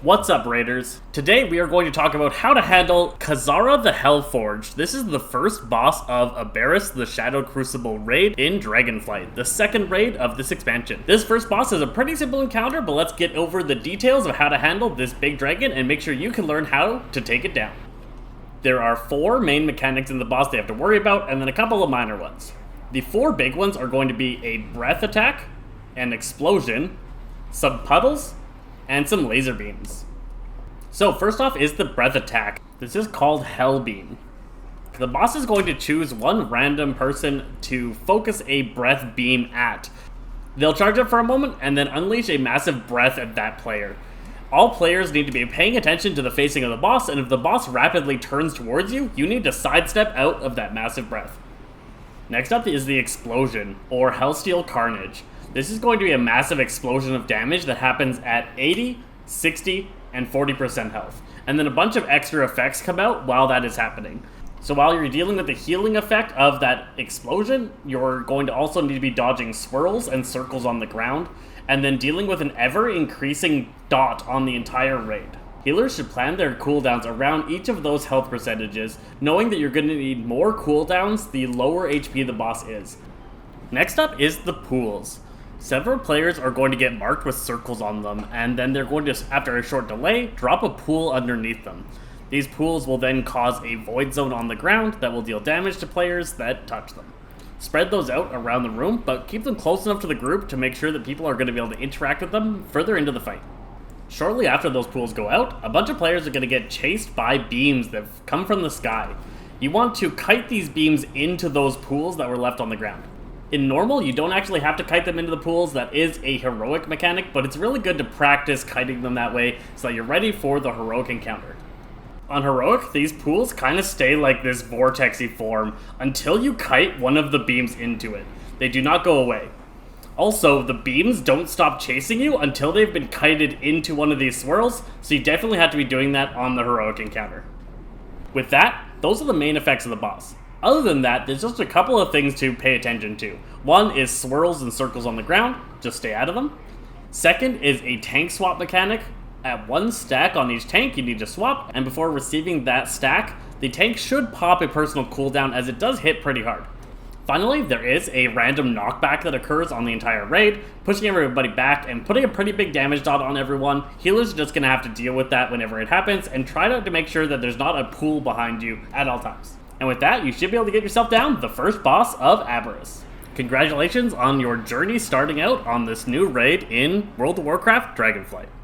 What's up, Raiders? Today we are going to talk about how to handle Kazzara the Hellforged. This is the first boss of Aberrus, the Shadow Crucible raid in Dragonflight, the second raid of this expansion. This first boss is a pretty simple encounter, but let's get over the details of how to handle this big dragon and make sure you can learn how to take it down. There are 4 main mechanics in the boss they have to worry about, and then a couple of minor ones. The 4 big ones are going to be a breath attack, an explosion, some puddles, and some laser beams. So first off is the breath attack. This is called Hell Beam. The boss is going to choose one random person to focus a breath beam at. They'll charge it for a moment and then unleash a massive breath at that player. All players need to be paying attention to the facing of the boss, and if the boss rapidly turns towards you, you need to sidestep out of that massive breath. Next up is the explosion, or Hellsteel Carnage. This is going to be a massive explosion of damage that happens at 80, 60, and 40% health. And then a bunch of extra effects come out while that is happening. So while you're dealing with the healing effect of that explosion, you're going to also need to be dodging swirls and circles on the ground, and then dealing with an ever-increasing dot on the entire raid. Healers should plan their cooldowns around each of those health percentages, knowing that you're going to need more cooldowns the lower HP the boss is. Next up is the pools. Several players are going to get marked with circles on them, and then they're going to, after a short delay, drop a pool underneath them. These pools will then cause a void zone on the ground that will deal damage to players that touch them. Spread those out around the room, but keep them close enough to the group to make sure that people are going to be able to interact with them further into the fight. Shortly after those pools go out, a bunch of players are going to get chased by beams that come from the sky. You want to kite these beams into those pools that were left on the ground. In normal, you don't actually have to kite them into the pools. That is a heroic mechanic, but it's really good to practice kiting them that way so that you're ready for the heroic encounter. On heroic, these pools kind of stay like this vortexy form until you kite one of the beams into it. They do not go away. Also, the beams don't stop chasing you until they've been kited into one of these swirls, so you definitely have to be doing that on the heroic encounter. With that, those are the main effects of the boss. Other than that, there's just a couple of things to pay attention to. One is swirls and circles on the ground, just stay out of them. Second is a tank swap mechanic. At 1 stack on each tank, you need to swap, and before receiving that stack, the tank should pop a personal cooldown as it does hit pretty hard. Finally, there is a random knockback that occurs on the entire raid, pushing everybody back and putting a pretty big damage dot on everyone. Healers are just going to have to deal with that whenever it happens, and try to make sure that there's not a pool behind you at all times. And with that, you should be able to get yourself down the first boss of Aberrus. Congratulations on your journey starting out on this new raid in World of Warcraft Dragonflight.